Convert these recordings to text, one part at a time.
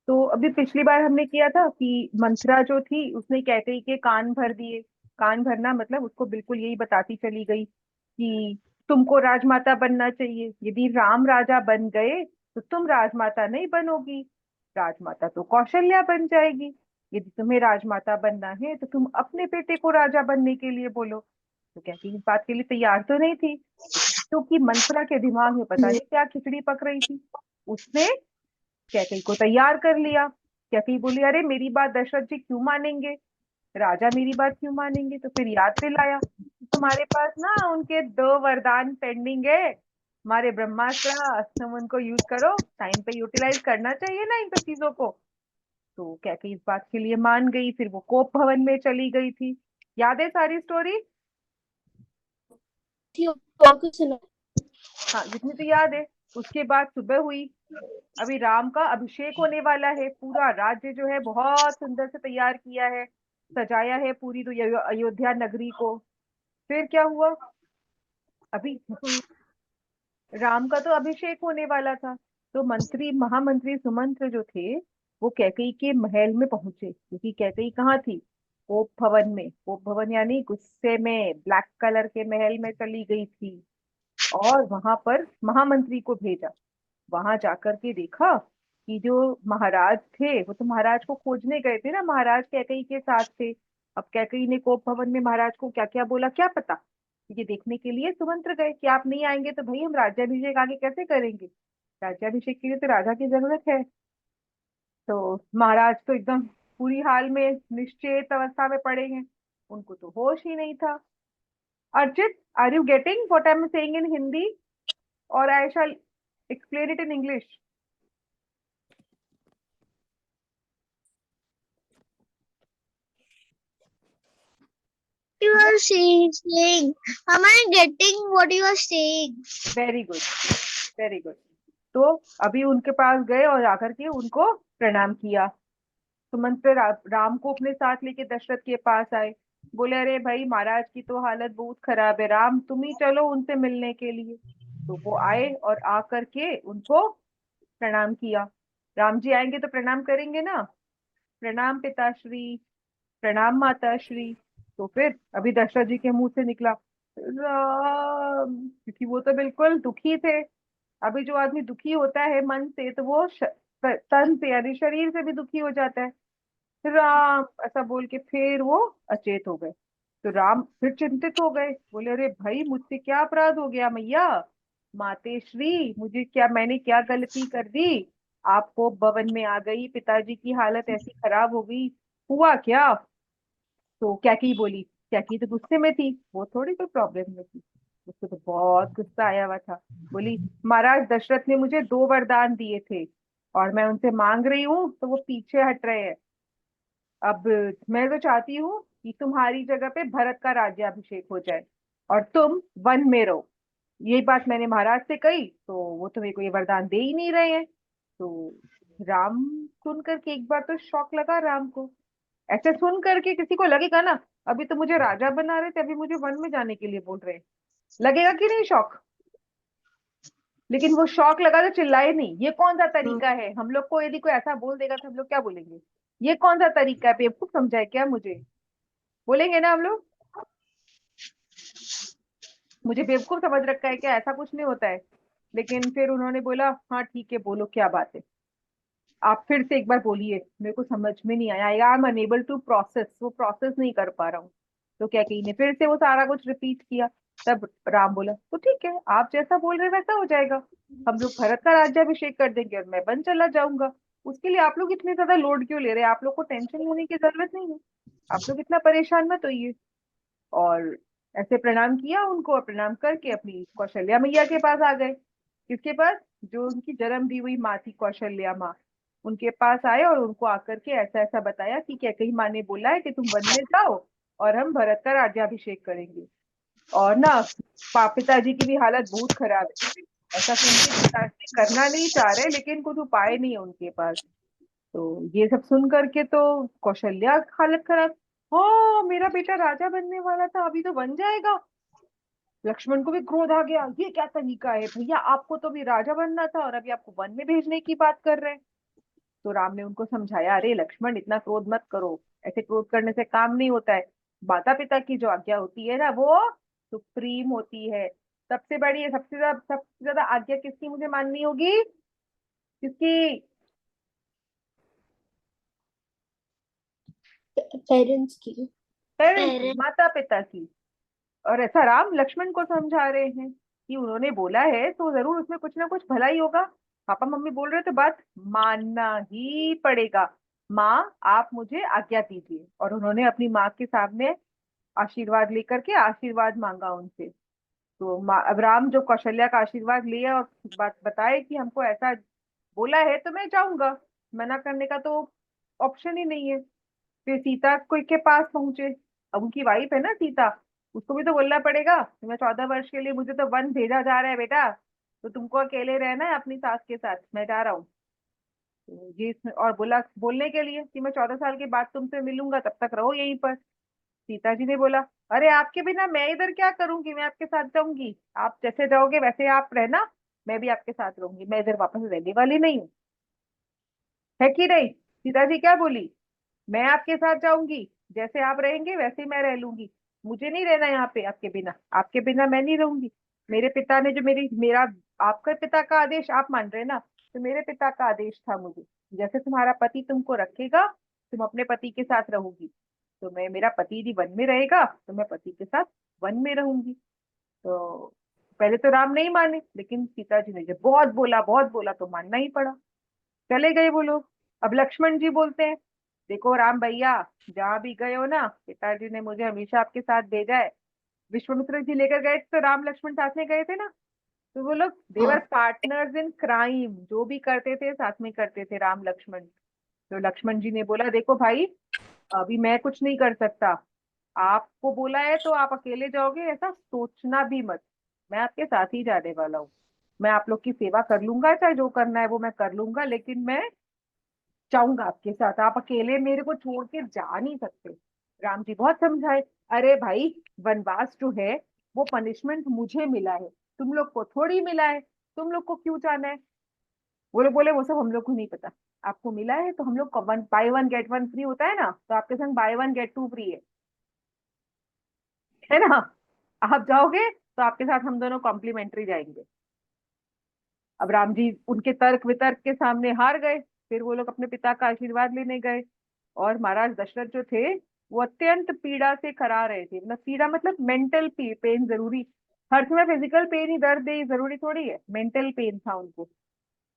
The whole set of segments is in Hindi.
तो अभी पिछली बार हमने किया था कि मंथरा जो थी उसने कैकई के कान भर दिए। कान भरना मतलब उसको बिल्कुल यही बताती चली गई कि तुमको राजमाता बनना चाहिए, यदि राम राजा बन गए तो तुम राजमाता नहीं बनोगी, राजमाता तो कौशल्या बन जाएगी। यदि तुम्हें राजमाता बनना है तो तुम अपने बेटे को राजा बनने के लिए बोलो। तो कैकई इस बात के लिए तैयार तो नहीं थी, क्योंकि मंथरा के दिमाग में पता नहीं क्या खिचड़ी पक रही थी। उसने कैकई को तैयार कर लिया। कैकई बोली, अरे मेरी बात दशरथ जी क्यों मानेंगे, राजा मेरी बात क्यों मानेंगे। तो फिर याद दिलाया, तुम्हारे पास ना उनके दो वरदान पेंडिंग है, हमारे ब्रह्मास्त्र, तुम उनको यूज करो, टाइम पे यूटिलाइज करना चाहिए ना इन सब चीजों को। तो कैकई इस बात के लिए मान गई, फिर वो कोप भवन में चली गई थी। याद है सारी स्टोरी? थी और कुछ सुना। हाँ, जितनी तो याद है। उसके बाद सुबह हुई, अभी राम का अभिषेक होने वाला है, पूरा राज्य जो है बहुत सुंदर से तैयार किया है, सजाया है पूरी तो अयोध्या नगरी को। फिर क्या हुआ, अभी राम का तो अभिषेक होने वाला था। तो मंत्री महामंत्री सुमंत्र जो थे वो कैकई के महल में पहुंचे, क्योंकि कैकई कहाँ थी, कोप भवन में। कोप भवन यानी गुस्से में ब्लैक कलर के महल में चली गई थी। और वहां पर महामंत्री को भेजा। वहां जाकर के देखा कि जो महाराज थे वो तो महाराज को खोजने गए थे ना, महाराज कैकई के साथ थे। अब कैकई ने कोप भवन में महाराज को क्या क्या बोला क्या पता। ये देखने के लिए सुमंत्र गए कि आप नहीं आएंगे तो भाई हम राज्याभिषेक आगे कैसे करेंगे, राज्याभिषेक के लिए तो राजा की जरूरत है। तो महाराज तो एकदम पूरी हाल में निश्चेत अवस्था में पड़े हैं, उनको तो होश ही नहीं था। Archit, are you getting what I am saying in Hindi, और I shall explain it in English? You are saying, am I getting what you are saying? Very good, very good. तो अभी उनके पास गए और आकर के उनको प्रणाम किया। सुमंत्र राम को अपने साथ लेके दशरथ के पास आए। बोले, अरे भाई महाराज की तो हालत बहुत खराब है, राम तुम ही चलो उनसे मिलने के लिए। तो वो आए और आकर के उनको प्रणाम किया। राम जी आएंगे तो प्रणाम करेंगे ना, प्रणाम पिताश्री, प्रणाम माताश्री। तो फिर अभी दशरथ जी के मुंह से निकला राम, क्योंकि वो तो बिल्कुल दुखी थे। अभी जो आदमी दुखी होता है मन से तो वो तन से यानी शरीर से भी दुखी हो जाता है। राम ऐसा बोल के फिर वो अचेत हो गए। तो राम फिर चिंतित हो गए, बोले, अरे भाई मुझसे क्या अपराध हो गया मैया, मातेश्री मुझे क्या, मैंने क्या गलती कर दी, आपको भवन में आ गई, पिताजी की हालत ऐसी खराब हो गई, हुआ क्या। तो कैकी बोली, कैकी तो गुस्से में थी, वो थोड़ी कोई प्रॉब्लम में थी, उसको तो बहुत गुस्सा आया हुआ था। बोली, महाराज दशरथ ने मुझे दो वरदान दिए थे और मैं उनसे मांग रही हूँ तो वो पीछे हट रहे हैं। अब मैं तो चाहती हूँ कि तुम्हारी जगह पे भरत का राज्याभिषेक हो जाए और तुम वन में रहो। यही बात मैंने महाराज से कही तो वो तुम्हें को ये वरदान दे ही नहीं रहे हैं। तो राम सुन करके एक बार तो शौक लगा राम को। ऐसे सुन करके किसी को लगेगा ना, अभी तो मुझे राजा बना रहे थे, अभी मुझे वन में जाने के लिए बोल रहे हैं, लगेगा कि नहीं शौक। लेकिन वो शौक लगा तो चिल्लाए नहीं, ये कौन सा तरीका है, हम लोग को यदि कोई ऐसा बोल देगा तो हम लोग क्या बोलेंगे, ये कौन सा तरीका है, बेवकूफ समझा है क्या मुझे, बोलेंगे ना हम लोग। मुझे बेवकूफ समझ रखा है क्या, ऐसा कुछ नहीं होता है। लेकिन फिर उन्होंने बोला, हाँ ठीक है बोलो क्या बात है, आप फिर से एक बार बोलिए, मेरे को समझ में नहीं आया, I am unable to process, वो प्रोसेस नहीं कर पा रहा हूँ। तो क्या कही ने फिर से वो सारा कुछ रिपीट किया। तब राम बोला, तो ठीक है आप जैसा बोल रहे हैं वैसा हो जाएगा, हम लोग भरत का राज्याभिषेक कर देंगे और मैं बन चला जाऊंगा। उसके लिए आप लोग इतने ज्यादा लोड क्यों ले रहे हैं, आप लोग को टेंशन होने की जरूरत नहीं है, आप लोग इतना परेशान मत होइए। और ऐसे प्रणाम किया उनको, और प्रणाम करके अपनी कौशल्या मैया के पास आ गए। किसके पास, जो उनकी जन्म दी हुई माँ थी कौशल्या माँ, उनके पास आए और उनको आकर के ऐसा ऐसा बताया कि क्या कहीं माँ ने बोला है कि तुम वन में जाओ और हम भरत का राज्याभिषेक करेंगे। और ना पिताजी की भी हालत बहुत खराब है, ऐसा सुन के पिताजी करना नहीं चाह रहे लेकिन कुछ उपाय नहीं है उनके पास। तो ये सब सुन करके तो कौशल्या हालत खराब, हाँ मेरा बेटा राजा बनने वाला था अभी तो बन जाएगा। लक्ष्मण को भी क्रोध आ गया, ये क्या तरीका है भैया, आपको तो भी राजा बनना था और अभी आपको वन में भेजने की बात कर रहे हैं। तो राम ने उनको समझाया, अरे लक्ष्मण इतना क्रोध मत करो, ऐसे क्रोध करने से काम नहीं होता है। माता पिता की जो आज्ञा होती है ना वो सुप्रीम होती है। सबसे बड़ी है, सबसे ज्यादा आज्ञा किसकी मुझे माननी होगी? किसकी? पेरेंट्स की। पेरेंट्स की, पेरेंट्स। माता पिता की। और ऐसा राम लक्ष्मण को समझा रहे हैं कि उन्होंने बोला है तो जरूर उसमें कुछ ना कुछ भला ही होगा। पापा मम्मी बोल रहे तो बात मानना ही पड़ेगा। माँ आप मुझे आज्ञा दीजिए, और उन्होंने अपनी माँ के सामने आशीर्वाद लेकर के आशीर्वाद मांगा उनसे। तो माँ, अब राम जो कौशल्या का आशीर्वाद लिया और बात बताए कि हमको ऐसा बोला है तो मैं जाऊंगा, मना करने का तो ऑप्शन ही नहीं है। फिर सीता को के पास पहुंचे। अब उनकी वाइफ है ना सीता, उसको भी तो बोलना पड़ेगा कि मैं 14 वर्ष के लिए, मुझे तो वन भेजा जा रहा है बेटा, तो तुमको अकेले रहना है अपनी सास के साथ, मैं जा रहा हूँ। तो ये और बोला बोलने के लिए कि मैं 14 साल के बाद तुमसे मिलूंगा, तब तक रहो यहीं पर। सीता जी ने बोला, अरे आपके बिना मैं इधर क्या करूंगी, मैं आपके साथ जाऊंगी, आप जैसे जाओगे वैसे आप रहना, मैं भी आपके साथ रहूंगी, मैं इधर वापस रहने वाली नहीं हूँ। है कि नहीं? सीता जी क्या बोली? मैं आपके साथ जाऊंगी, जैसे आप रहेंगे वैसे ही मैं रह लूंगी, मुझे नहीं रहना यहाँ पे आपके बिना, आपके बिना मैं नहीं रहूंगी। मेरे पिता ने जो मेरा, आपके पिता का आदेश आप मान रहे हैं ना, तो मेरे पिता का आदेश था मुझे, जैसे तुम्हारा पति तुमको रखेगा तुम अपने पति के साथ रहोगी, तो मैं, मेरा पति यदि वन में रहेगा तो मैं पति के साथ वन में रहूंगी। तो पहले तो राम नहीं माने, लेकिन सीता जी ने जब बहुत बोला तो मानना ही पड़ा। चले गए वो लोग। अब लक्ष्मण जी बोलते हैं, देखो राम भैया, जहां भी गए हो ना, पिताजी ने मुझे हमेशा आपके साथ भेजा है। विश्वामित्र जी लेकर गए तो राम लक्ष्मण साथ में गए थे ना, तो वो लोग देवर हाँ। पार्टनर्स इन क्राइम, जो भी करते थे साथ में करते थे राम लक्ष्मण। तो लक्ष्मण जी ने बोला, देखो भाई, अभी मैं कुछ नहीं कर सकता, आपको बोला है तो आप अकेले जाओगे ऐसा सोचना भी मत, मैं आपके साथ ही जाने वाला हूँ। मैं आप लोग की सेवा कर लूंगा, चाहे जो करना है वो मैं कर लूंगा, लेकिन मैं जाऊंगा आपके साथ, आप अकेले मेरे को छोड़ के जा नहीं सकते। राम जी बहुत समझाए, अरे भाई, वनवास जो है वो पनिशमेंट मुझे मिला है, तुम लोग को थोड़ी मिला है, तुम लोग को क्यों जाना है? वो लोग बोले, वो सब हम लोग को नहीं पता, आपको मिला है तो हम लोग को one buy one get one free होता है ना, तो आपके संग buy one get two free है ना? आप जाओगे तो आपके साथ हम दोनों कॉम्प्लीमेंट्री जाएंगे। अब राम जी उनके तर्क वितर्क के सामने हार गए। फिर वो लोग अपने पिता का आशीर्वाद लेने गए, और महाराज दशरथ जो थे वो अत्यंत पीड़ा से करा रहे थे, मतलब पीड़ा मतलब मेंटल पेन जरूरी, हर समय फिजिकल पेन ही, दर्द ही जरूरी थोड़ी है, मेंटल पेन था उनको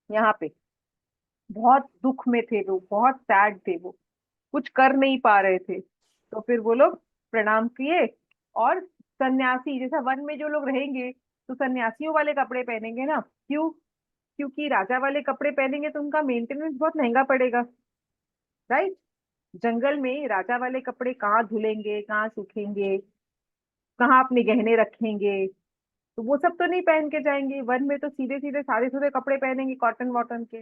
यहाँ पे। बहुत दुख में थे वो, बहुत सैड थे वो, कुछ कर नहीं पा रहे थे। तो फिर वो लोग प्रणाम किए, और सन्यासी जैसा वन में जो लोग रहेंगे तो सन्यासियों वाले कपड़े पहनेंगे ना, क्यों? क्योंकि राजा वाले कपड़े पहनेंगे तो उनका मेंटेनेंस बहुत महंगा पड़ेगा, राइट? जंगल में राजा वाले कपड़े कहाँ धुलेंगे, कहाँ सूखेंगे, कहाँ अपने गहने रखेंगे? तो वो सब तो नहीं पहन के जाएंगे, वन में तो सीधे सीधे सादे सूधे कपड़े पहनेंगे कॉटन वॉटन के,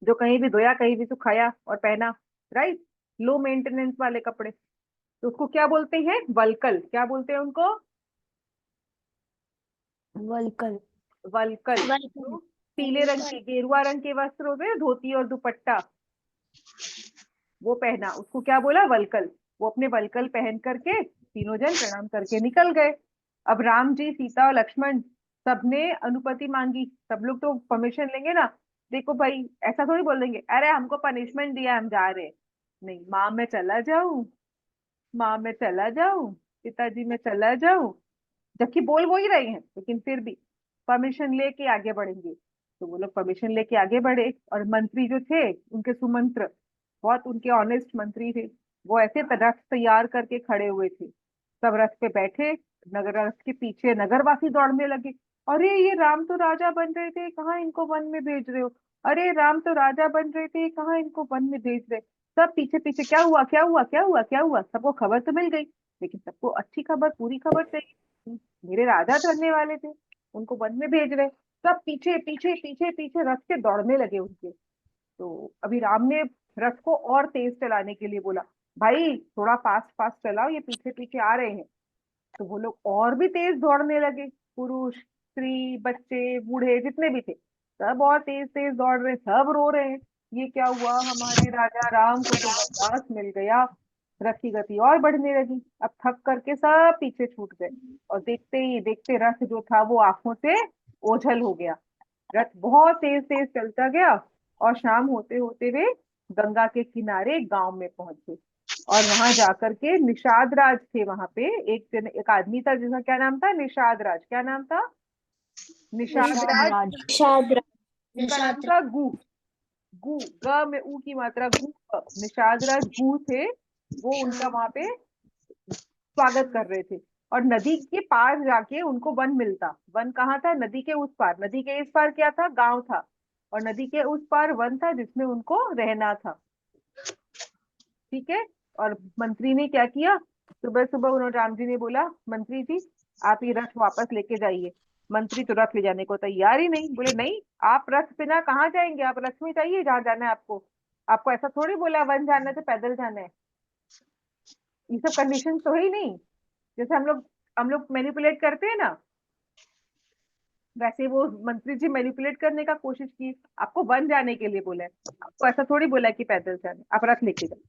जो कहीं भी धोया कहीं भी सुखाया और पहना, राइट? लो मेंटेनेंस वाले कपड़े। तो उसको क्या बोलते हैं? वल्कल। क्या बोलते हैं उनको? वल्कल। वल्कल। वल्कल। तो पीले रंग के, गेरुआ रंग के वस्त्र होते हैं, धोती और दुपट्टा, वो पहना, उसको क्या बोला? वल्कल। वो अपने वल्कल पहन करके तीनों जन प्रणाम करके निकल गए। अब राम जी, सीता और लक्ष्मण सबने अनुमति मांगी, सब लोग तो परमिशन लेंगे ना। देखो भाई, ऐसा थोड़ी बोल देंगे, अरे हमको पनिशमेंट दिया हम जा रहे हैं। नहीं, माँ मैं चला जाऊं, माँ मैं चला जाऊं, पिताजी मैं चला जाऊं, जबकि बोल वो ही रहे हैं, लेकिन फिर भी परमिशन लेके आगे बढ़ेंगे। तो वो लोग परमिशन लेके आगे बढ़े, और मंत्री जो थे उनके सुमंत्र, बहुत उनके ऑनेस्ट मंत्री थे, वो ऐसे रथ तैयार करके खड़े हुए थे। सब रथ पे बैठे, नगर रथ के पीछे नगरवासी दौड़ने लगे, अरे ये राम तो राजा बन रहे थे, कहाँ इनको वन में भेज रहे हो? अरे राम तो राजा बन रहे थे, कहाँ इनको वन में भेज रहे? सब पीछे पीछे, क्या हुआ क्या हुआ क्या हुआ क्या हुआ, सबको खबर तो मिल गई, लेकिन सबको अच्छी खबर, पूरी खबर चाहिए। मेरे राजा चलने वाले थे, उनको वन में भेज रहे। सब पीछे पीछे पीछे पीछे रथ के दौड़ने लगे उनके। तो अभी राम ने रथ को और तेज चलाने के लिए बोला, भाई थोड़ा फास्ट फास्ट चलाओ, ये पीछे पीछे आ रहे हैं। तो वो लोग और भी तेज दौड़ने लगे, पुरुष स्त्री बच्चे बूढ़े जितने भी थे, सब और तेज तेज दौड़ रहे, सब रो रहे हैं। ये क्या हुआ, हमारे राजा राम को तो वनवास मिल गया। रथ की गति और बढ़ने लगी, अब थक करके सब पीछे छूट गए। और देखते ही देखते रथ जो था वो आंखों से ओझल हो गया। रथ बहुत तेज तेज चलता गया, और शाम होते होते वे गंगा के किनारे गांव में पहुंचे। और वहां जाकर के निषाद राज थे वहां पे। एक आदमी था जिसका क्या नाम था, निषाद राज। क्या नाम था? निषाद निषाद राज। राज। निषाद उनका नाम निषाद था गु। गु, ग में ऊ की मात्रा गु। निषाद राज गु थे। वो उनका वहां पे स्वागत कर रहे थे। और नदी के पार जाके उनको वन मिलता। वन कहाँ था? नदी के उस पार। नदी के इस पार क्या था? गांव था। और नदी के उस पार वन था जिसमें उनको रहना था। ठीक है। और मंत्री ने क्या किया? सुबह सुबह उन्होंने, राम जी ने बोला, मंत्री जी आप ये रथ वापस लेके जाइए। मंत्री तो रथ ले जाने को तैयार ही नहीं। बोले नहीं, आप रथ बिना कहाँ जाएंगे, आप रथ में जाइए जहाँ जाना है आपको। आपको ऐसा थोड़ी बोला वन जाना है तो पैदल जाना है। ये सब कंडीशन तो है ही नहीं। जैसे हम लोग मैनिपुलेट करते हैं ना, वैसे वो मंत्री जी मैनिपुलेट करने का कोशिश की। आपको वन जाने के लिए बोला है, आपको ऐसा थोड़ी बोला है कि पैदल जाना है, आप रथ लेके जाओ।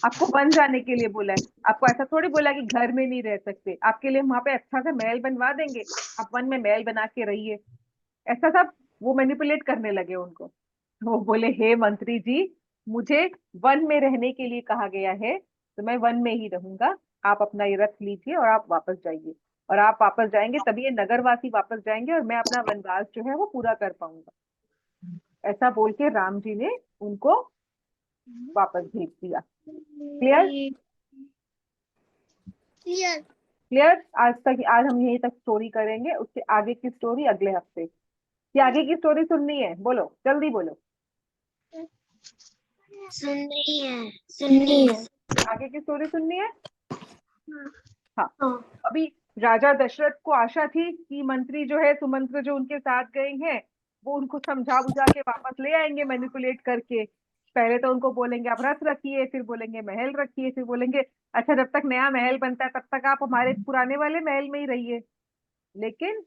आपको वन जाने के लिए बोला है, आपको ऐसा थोड़ी बोला कि घर में नहीं रह सकते, आपके लिए वहां पे अच्छा सा महल बनवा देंगे, आप वन में महल बना के रहिए। ऐसा सब वो मैनिपुलेट करने लगे उनको। वो बोले हे मंत्री जी, मुझे वन में रहने के लिए कहा गया है, तो मैं वन में ही रहूंगा। आप अपना ये रथ लीजिए और आप वापस जाइए। और आप वापस जाएंगे तभी ये नगरवासी वापस जाएंगे और मैं अपना वनवास जो है वो पूरा कर पाऊंगा। ऐसा बोल के राम जी ने उनको वापस भेज दिया। क्लियर? क्लियर। क्लियर? आज हम यहीं तक स्टोरी करेंगे, उसके आगे की स्टोरी अगले हफ्ते। ये आगे की स्टोरी सुननी है? बोलो जल्दी बोलो। सुननी है, सुननी है। आगे की स्टोरी सुननी है। हाँ। हाँ। हाँ। अभी राजा दशरथ को आशा थी कि मंत्री जो है, सुमंत्र जो उनके साथ गए हैं, वो उनको समझा बुझा के वापस ले आएंगे मैनिपुलेट करके। पहले तो उनको बोलेंगे आप रथ रखिए, फिर बोलेंगे महल रखिए, फिर बोलेंगे अच्छा जब तक नया महल बनता है तब तक आप हमारे पुराने वाले महल में ही रहिए। लेकिन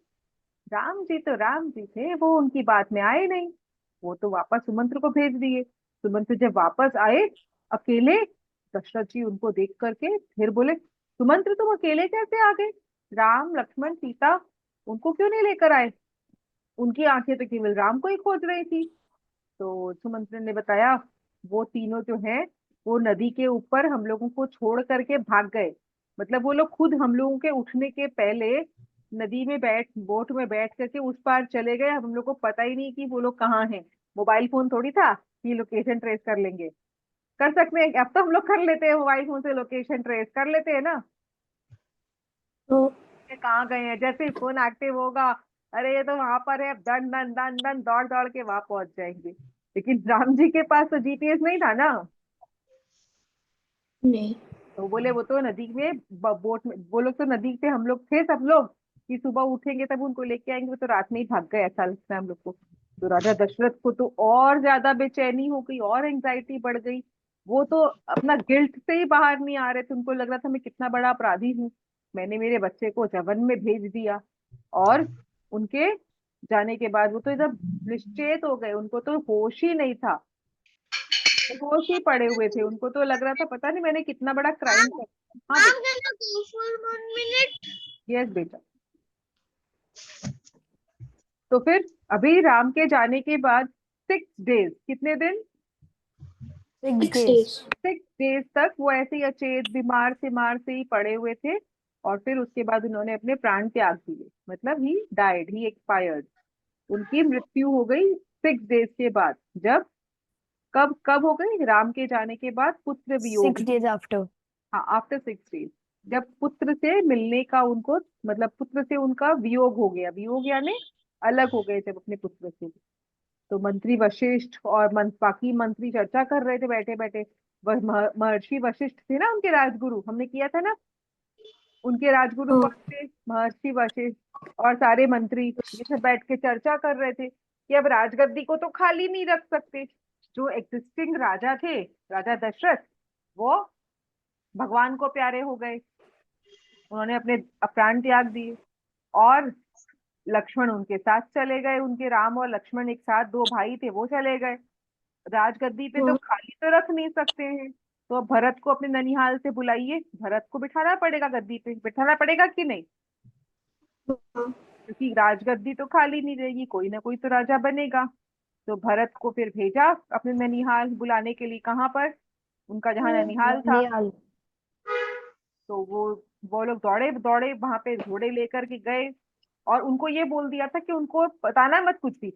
राम जी तो राम जी थे, वो उनकी बात में आए नहीं। वो तो वापस सुमंत्र को भेज दिए। सुमंत्र जब वापस आए अकेले, दशरथ जी उनको देख करके फिर बोले सुमंत्र तुम अकेले कैसे आ गए? राम लक्ष्मण सीता उनको क्यों नहीं लेकर आए? उनकी आंखें तो केवल राम को ही खोज रही थी। तो सुमंत्र ने बताया वो तीनों जो हैं वो नदी के ऊपर हम लोगों को छोड़ करके भाग गए। मतलब वो लोग खुद हम लोगों के उठने के पहले नदी में बैठ, बोट में बैठ करके उस पार चले गए। हम लोग को पता ही नहीं कि वो लोग कहाँ हैं। मोबाइल फोन थोड़ी था कि लोकेशन ट्रेस कर लेंगे। कर सकते हैं अब तो हम लोग कर लेते हैं, मोबाइल फोन से लोकेशन ट्रेस कर लेते हैं ना तो कि कहाँ गए हैं। जैसे ही फोन एक्टिव होगा, अरे ये तो वहां पर है, दन दन दन दन दौड़ दौड़ के वहां पहुंच जाएंगे। लेकिन राम जी के पास तो जीपीएस नहीं था ना। नहीं। तो बोले वो तो नदी में बोट में, वो लोग तो नदी पे, हम लोग थे सब लोग कि सुबह उठेंगे तब उनको लेके आएंगे, वो तो रात में ही भाग गए, ऐसा लगता है हम लोग को। तो राजा दशरथ को तो और ज्यादा बेचैनी हो गई और एंजाइटी बढ़ गई। वो तो अपना गिल्ट से ही बाहर नहीं आ रहे थे। उनको लग रहा था मैं कितना बड़ा अपराधी हूँ, मैंने मेरे बच्चे को जवन में भेज दिया। और उनके जाने के बाद वो तो एकदम निश्चेत हो गए, उनको तो होश ही नहीं था। बेहोश ही पड़े हुए थे, उनको तो लग रहा था पता नहीं मैंने कितना बड़ा क्राइम कर। हाँ मैम बेटा। Can I go for 1 minute? Yes बेटा। तो फिर अभी राम के जाने के बाद 6 डेज, कितने दिन? 6 days। 6 डेज तक वो ऐसे ही अचेत बीमार से ही पड़े हुए थे। और फिर उसके बाद उन्होंने अपने प्राण त्याग दिए, मतलब ही डाइड, ही एक्सपायर्ड। उनकी मृत्यु हो गई 6 डेज के बाद। जब, कब कब हो गई? राम के जाने के बाद पुत्र वियोग। 6 days after। हाँ, आफ्टर 6 डेज। जब पुत्र से मिलने का उनको, मतलब पुत्र से उनका वियोग हो गया। वियोग यानी अलग हो गए जब अपने पुत्र से। तो मंत्री वशिष्ठ और बाकी मंत्री चर्चा कर रहे थे बैठे बैठे। महर्षि वशिष्ठ थे ना उनके राजगुरु, हमने किया था ना। उनके राजगुरु हाँ। कौन थे? महर्षि वशिष्ठ। और सारे मंत्री ये सब बैठ के चर्चा कर रहे थे कि अब राजगद्दी को तो खाली नहीं रख सकते। जो एग्जिस्टिंग राजा थे, राजा दशरथ, वो भगवान को प्यारे हो गए, उन्होंने अपने प्राण त्याग दिए। और लक्ष्मण उनके साथ चले गए, उनके राम और लक्ष्मण एक साथ, दो भाई थे वो चले गए। राजगद्दी पे तो हाँ खाली तो रख नहीं सकते हैं, तो अब भरत को अपने ननिहाल से बुलाइए, भरत को बिठाना पड़ेगा गद्दी पे, बिठाना पड़ेगा कि नहीं? हाँ। क्योंकि राजगद्दी तो खाली नहीं रहेगी, कोई ना कोई तो राजा बनेगा। तो भरत को फिर भेजा अपने ननिहाल बुलाने के लिए, कहाँ पर? उनका जहाँ ननिहाल था। ननिहाल। तो वो लोग दौड़े दौड़े वहां पे घोड़े लेकर के गए, और उनको ये बोल दिया था कि उनको बताना मत कुछ भी।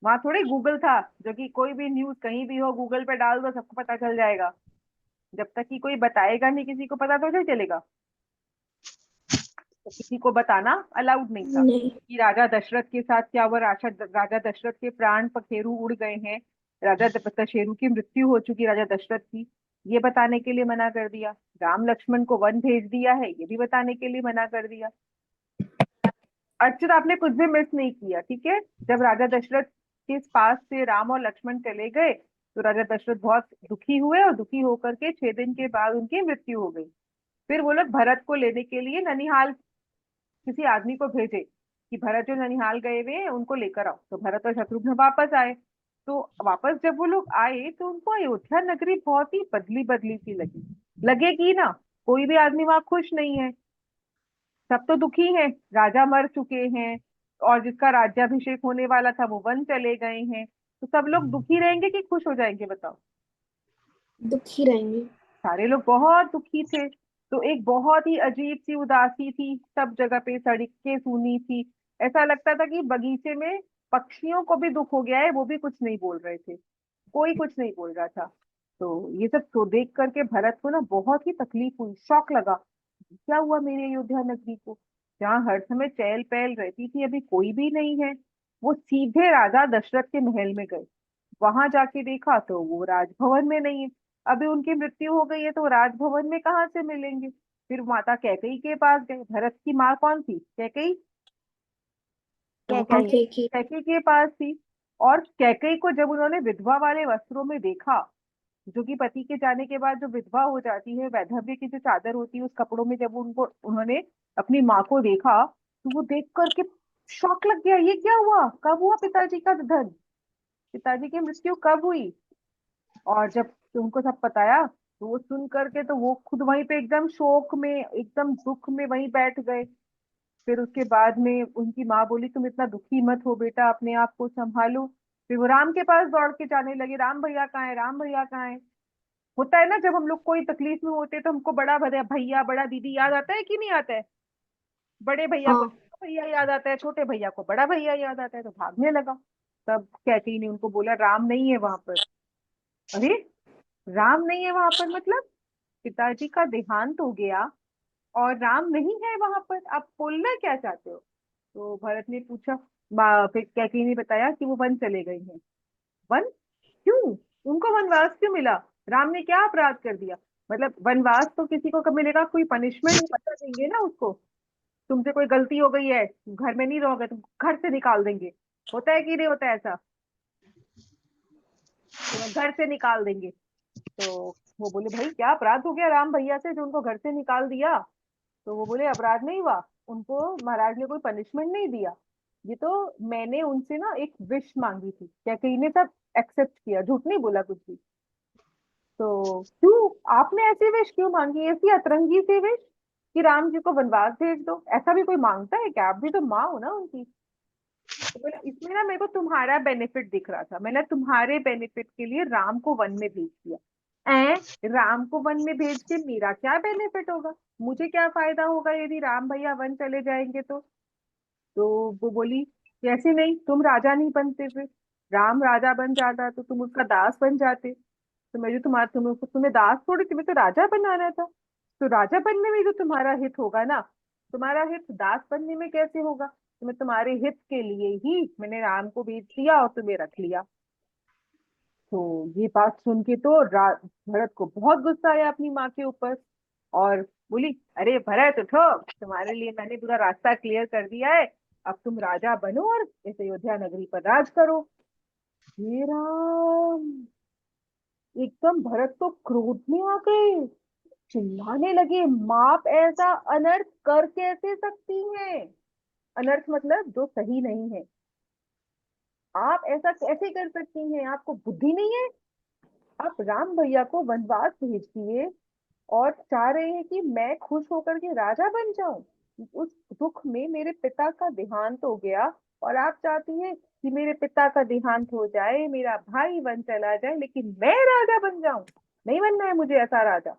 वहां थोड़ी गूगल था जो कि कोई भी न्यूज कहीं भी हो गूगल पे डाल दो सबको पता चल जाएगा। जब तक कि कोई बताएगा नहीं किसी को पता तो नहीं चलेगा। तो किसी को बताना अलाउड नहीं था नहीं। कि राजा दशरथ के साथ क्या हुआ, राजा दशरथ के प्राण पखेरु उड़ गए हैं, राजा दशरथ की मृत्यु हो चुकी राजा दशरथ की, ये बताने के लिए मना कर दिया। राम लक्ष्मण को वन भेज दिया है, ये भी बताने के लिए मना कर दिया। अर्चित आपने कुछ भी मिस नहीं किया, ठीक है। जब राजा दशरथ के पास से राम और लक्ष्मण चले गए, तो राजा दशरथ बहुत दुखी हुए, और दुखी होकर के 6 दिन के बाद उनकी मृत्यु हो गई। फिर वो लोग भरत को लेने के लिए ननिहाल किसी आदमी को भेजे कि भरत जो ननिहाल गए हुए हैं उनको लेकर आओ। तो भरत और शत्रुघ्न वापस आए। तो वापस जब वो लोग आए तो उनको अयोध्या नगरी बहुत ही बदली बदली सी लगी। लगेगी ना, कोई भी आदमी वहां खुश नहीं है, सब तो दुखी हैं। राजा मर चुके हैं, और जिसका राज्याभिषेक होने वाला था वो वन चले गए हैं। तो सब लोग दुखी रहेंगे कि खुश हो जाएंगे, बताओ? दुखी रहेंगे। सारे लोग बहुत दुखी थे। तो एक बहुत ही अजीब सी उदासी थी सब जगह पे, सड़कें सूनी थी। ऐसा लगता था कि बगीचे में पक्षियों को भी दुख हो गया है, वो भी कुछ नहीं बोल रहे थे, कोई कुछ नहीं बोल रहा था। तो ये सब तो देख करके भरत को ना बहुत ही तकलीफ हुई, शौक लगा। क्या हुआ मेरी अयोध्या नगरी को, जहाँ हर समय चहल पहल रहती थी, अभी कोई भी नहीं है। वो सीधे राजा दशरथ के महल में गए। वहां जाके देखा तो वो राजभवन में नहीं है। अभी उनकी मृत्यु हो गई है तो वो राजभवन में कहाँ से मिलेंगे? फिर माता कैकई के पास गए। भरत की माँ कौन थी? कैकई। हाँ कैकई ठीक है। कैकई के पास थी। और कैकई को जब उन्होंने विधवा वाले वस्त्रों में देखा, जो कि पति के जाने के बाद जो विधवा हो जाती है, वैधव्य की जो चादर होती है उस कपड़ों में, जब उनको उन्होंने अपनी माँ को देखा, तो वो देख करके शौक लग गया। ये क्या हुआ, कब हुआ पिताजी का निधन, पिताजी की मृत्यु कब हुई? और जब उनको सब बताया तो वो सुन करके तो वो खुद वहीं पे एकदम शोक में, एकदम दुख में वहीं बैठ गए। फिर उसके बाद में उनकी माँ बोली तुम इतना दुखी मत हो बेटा, अपने आप को संभालो। फिर वो राम के पास दौड़ के जाने लगे, राम भैया कहाँ है, राम भैया कहाँ है। होता है ना, जब हम लोग कोई तकलीफ में होते हैं तो हमको बड़ा भैया भैया बड़ा दीदी याद आता है कि नहीं आता है? बड़े भैया को हाँ छोटा भैया याद आता है, छोटे भैया को बड़ा भैया याद आता है, तो भागने लगा। तब कैटी ने उनको बोला राम नहीं है वहां पर। अरे, राम नहीं है वहां पर मतलब पिताजी का देहांत हो गया और राम नहीं है वहां पर, आप बोलना क्या चाहते हो? तो भरत ने पूछा, फिर कैकई ने बताया कि वो वन चले गई हैं। वन क्यों? उनको वनवास क्यों मिला? राम ने क्या अपराध कर दिया? मतलब वनवास तो किसी को कब मिलेगा, कोई पनिशमेंट पता देंगे ना उसको। तुमसे कोई गलती हो गई है, घर में नहीं रहोगे, तुम घर से निकाल देंगे। होता है कि नहीं होता है ऐसा? तुम्हें घर से निकाल देंगे। तो वो बोले भाई क्या अपराध हो गया राम भैया से जो उनको घर से निकाल दिया? तो वो बोले अपराध नहीं हुआ, उनको महाराज ने कोई पनिशमेंट नहीं दिया। ये तो मैंने उनसे ना एक विश मांगी थी, क्या कहीं ने सब एक्सेप्ट किया, झूठ नहीं बोला कुछ भी। तो क्यों आपने ऐसी विश क्यों मांगी, ऐसी अतरंगी सी विश कि राम जी को वनवास भेज दो? ऐसा भी कोई मांगता है क्या? आप भी तो माँ हो ना उनकी। तो बोला इसमें ना मेरे को तुम्हारा बेनिफिट दिख रहा था, मैंने तुम्हारे बेनिफिट के लिए राम को वन में भेज दिया। राम को वन में भेज के मेरा क्या बेनिफिट होगा, मुझे क्या फायदा होगा यदि राम भैया वन चले जाएंगे तो वो बोली कैसे नहीं, तुम राजा नहीं बनते, फिर राम राजा बन जाता तो तुम उसका दास बन जाते। तो मैं जो तुम्हें दास थोड़ी, तुम्हें तो राजा बनाना था। तो राजा बनने में तो तुम्हारा हित होगा ना, तुम्हारा हित दास बनने में कैसे होगा? तो मैं तुम्हारे हित के लिए ही मैंने राम को भेज दिया और तुम्हें रख लिया। तो ये बात सुन के तो भरत को बहुत गुस्सा आया अपनी माँ के ऊपर, और बोली अरे भरत उठो, तुम्हारे लिए मैंने पूरा रास्ता क्लियर कर दिया है, अब तुम राजा बनो और इस अयोध्या नगरी पर राज करो। हे राम, एकदम भरत तो क्रोध में आ गए, चिल्लाने लगे माप ऐसा अनर्थ कर कैसे सकती हैं? अनर्थ मतलब जो सही नहीं है। आप ऐसा कैसे कर सकती हैं, आपको बुद्धि नहीं है? आप राम भैया को वनवास भेज दिए और चाह रहे हैं कि मैं खुश होकर के राजा बन जाऊं। उस दुख में मेरे पिता का देहांत हो गया और आप चाहती हैं कि मेरे पिता का देहांत हो जाए, मेरा भाई वन चला जाए, लेकिन मैं राजा बन जाऊं। नहीं बनना है मुझे ऐसा राजा।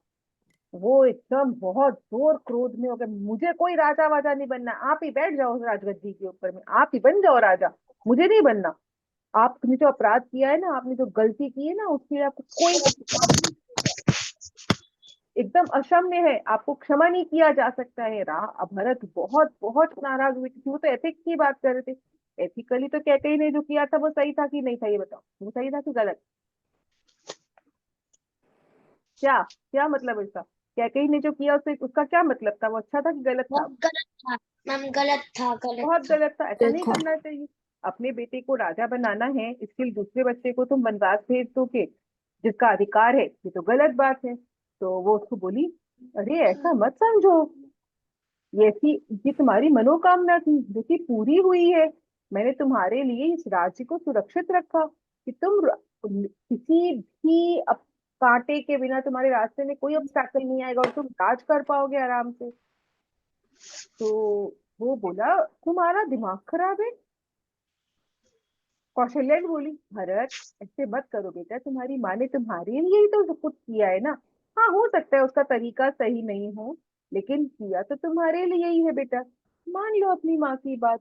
वो एकदम बहुत जोर क्रोध में हो गए, मुझे कोई राजा वाजा नहीं बनना, आप ही बैठ जाओ राजगद्दी के ऊपर में, आप ही बन जाओ राजा, मुझे नहीं बनना। आपने जो अपराध किया है ना, आपने जो गलती की है ना, उसके लिए आपको कोई एकदम अक्षम्य है, आपको क्षमा नहीं किया जा सकता है। भरत बहुत बहुत नाराज हुए, क्योंकि वो तो एथिक्स की बात कर रहे थे। एथिकली तो कहते ही नहीं, जो किया था वो सही था कि नहीं था, ये बताओ, वो सही था कि गलत? क्या क्या मतलब इसका? कैकेयी ने जो किया उससे उसका क्या मतलब था, वो अच्छा था कि गलत था? बहुत गलत था मैम, गलत था, गलत बहुत था। गलत था, ऐसा नहीं देखा। करना चाहिए। अपने बेटे को राजा बनाना है, इसके लिए दूसरे बच्चे को तुम वनवास भेज दोगे, जिसका अधिकार है, ये तो गलत बात है। तो वो उसको बोली, अरे ऐसा मत समझो, ये तुम्हारी मनोकामना थी जो कि पूरी हुई है। मैंने तुम्हारे लिए इस राज्य को सुरक्षित रखा कि किसी भी कांटे के बिना तुम्हारे रास्ते में कोई ऑब्स्टैकल नहीं आएगा और तुम राज कर पाओगे आराम से। तो वो बोला, तुम्हारा दिमाग खराब है। कौशल्या भी बोली, भरत ऐसे मत करो बेटा, तुम्हारी माँ ने तुम्हारे लिए ही तो सब कुछ किया है ना। हाँ, हो सकता है उसका तरीका सही नहीं हो, लेकिन किया तो तुम्हारे लिए ही है बेटा, मान लो अपनी माँ की बात।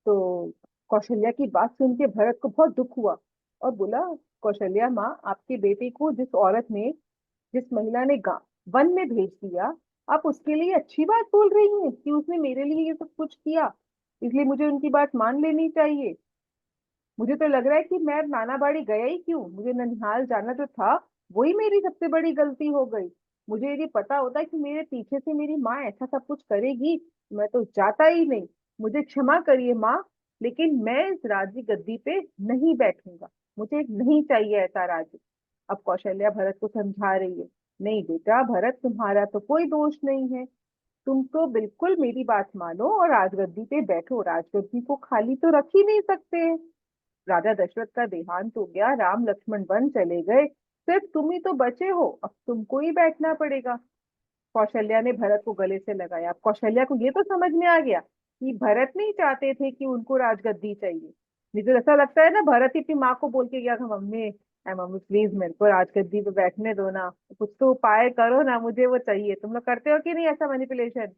तो कौशल्या की बात सुन के भरत को बहुत दुख हुआ और बोला, कौशल्या माँ, आपके बेटे को जिस महिला ने वन में भेज दिया, आप उसके लिए अच्छी बात बोल रही हैं कि उसने मेरे लिए ये सब कुछ किया, इसलिए मुझे उनकी बात मान लेनी चाहिए। मुझे तो लग रहा है कि मैं नाना बाड़ी गया ही क्यों, मुझे ननिहाल जाना जो था वही मेरी सबसे बड़ी गलती हो गई। मुझे यदि पता होता कि मेरे पीछे से मेरी माँ ऐसा सब कुछ करेगी, मैं तो जाता ही नहीं। मुझे क्षमा करिए माँ, लेकिन मैं इस राज्य गद्दी पे नहीं बैठूंगा, मुझे नहीं चाहिए ऐसा राज्य। अब कौशल्या भरत को समझा रही है, नहीं बेटा भरत, तुम्हारा तो कोई दोष नहीं है, तुम तो बिल्कुल मेरी बात मानो और राजगद्दी पे बैठो, राजगद्दी को खाली तो रख ही नहीं सकते। राजा दशरथ का देहांत हो गया, राम लक्ष्मण वन चले गए, सिर्फ तुम ही तो बचे हो, अब तुमको ही बैठना पड़ेगा। कौशल्या ने भरत को गले से लगाया। अब कौशल्या को ये तो समझ में आ गया कि भरत नहीं चाहते थे कि उनको राजगद्दी चाहिए। मुझे तो ऐसा लगता है ना, भरत ही अपनी माँ को बोल के गया था, मम्मी मम्मी प्लीज मेरे को राजगद्दी पे बैठने दो ना, कुछ तो उपाय करो ना, मुझे वो चाहिए। तुम लोग करते हो कि नहीं ऐसा मैनिपुलेशन?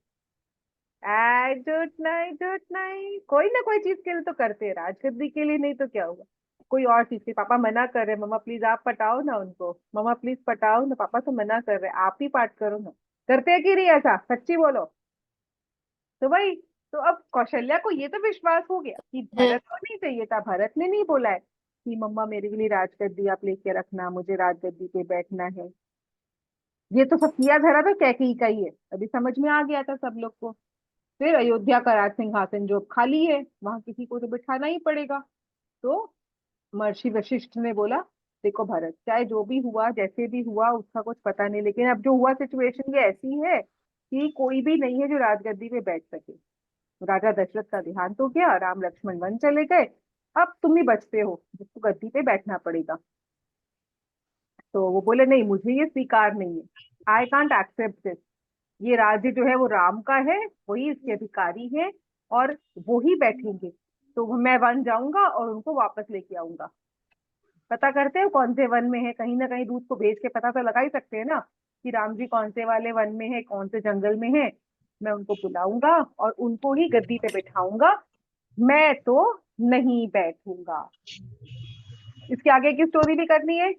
झूठ नहीं, कोई ना कोई चीज के लिए तो करते हैं, राजगद्दी के लिए नहीं तो क्या हुआ, कोई और चीज के। पापा मना कर रहे हैं, मम्मा प्लीज आप पटाओ ना उनको, मम्मा प्लीज पटाओ ना, पापा तो मना कर रहे हैं, आप ही पाठ करो ना। करते हैं कि नहीं ऐसा, सच्ची बोलो। तो भाई, तो अब कौशल्या को ये तो विश्वास हो गया कि भरत को नहीं चाहिए था, भरत ने नहीं बोला है कि मम्मा मेरे लिए राजगद्दी आप लेके रखना, मुझे राजगद्दी पे बैठना है। ये तो सब किया धरा तो कैकेयी का ही है, अभी समझ में आ गया था सब लोग को। फिर अयोध्या का राज सिंहासन जो अब खाली है, वहां किसी को तो बिठाना ही पड़ेगा। तो महर्षि वशिष्ठ ने बोला, देखो भरत, चाहे जो भी हुआ जैसे भी हुआ उसका कुछ पता नहीं, लेकिन अब जो हुआ सिचुएशन ये ऐसी है कि कोई भी नहीं है जो राजगद्दी पे बैठ सके। राजा दशरथ का देहांत हो गया, राम लक्ष्मण वन चले गए, अब तुम ही बचते हो जिसको गद्दी पे बैठना पड़ेगा। तो वो बोले, नहीं मुझे ये स्वीकार नहीं है, आई कांट एक्सेप्ट दिस। ये राज्य जो है वो राम का है, वही इसके अधिकारी है, और वो ही बैठेंगे। तो मैं वन जाऊंगा और उनको वापस लेके आऊंगा। पता करते हो कौन से वन में है, कहीं ना कहीं दूत को भेज के पता तो लगा ही सकते हैं ना कि राम जी कौन से वाले वन में है, कौन से जंगल में है। मैं उनको बुलाऊंगा और उनको ही गद्दी पे बिठाऊंगा, मैं तो नहीं बैठूंगा। इसके आगे की स्टोरी भी करनी है?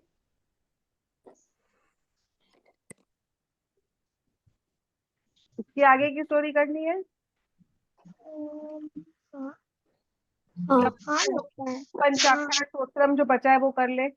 इसके आगे की स्टोरी करनी है? हाँ हाँ। मतलब हाँ, लगता है। हाँ पंचाक्षर स्तोत्रम जो बचा है वो कर ले।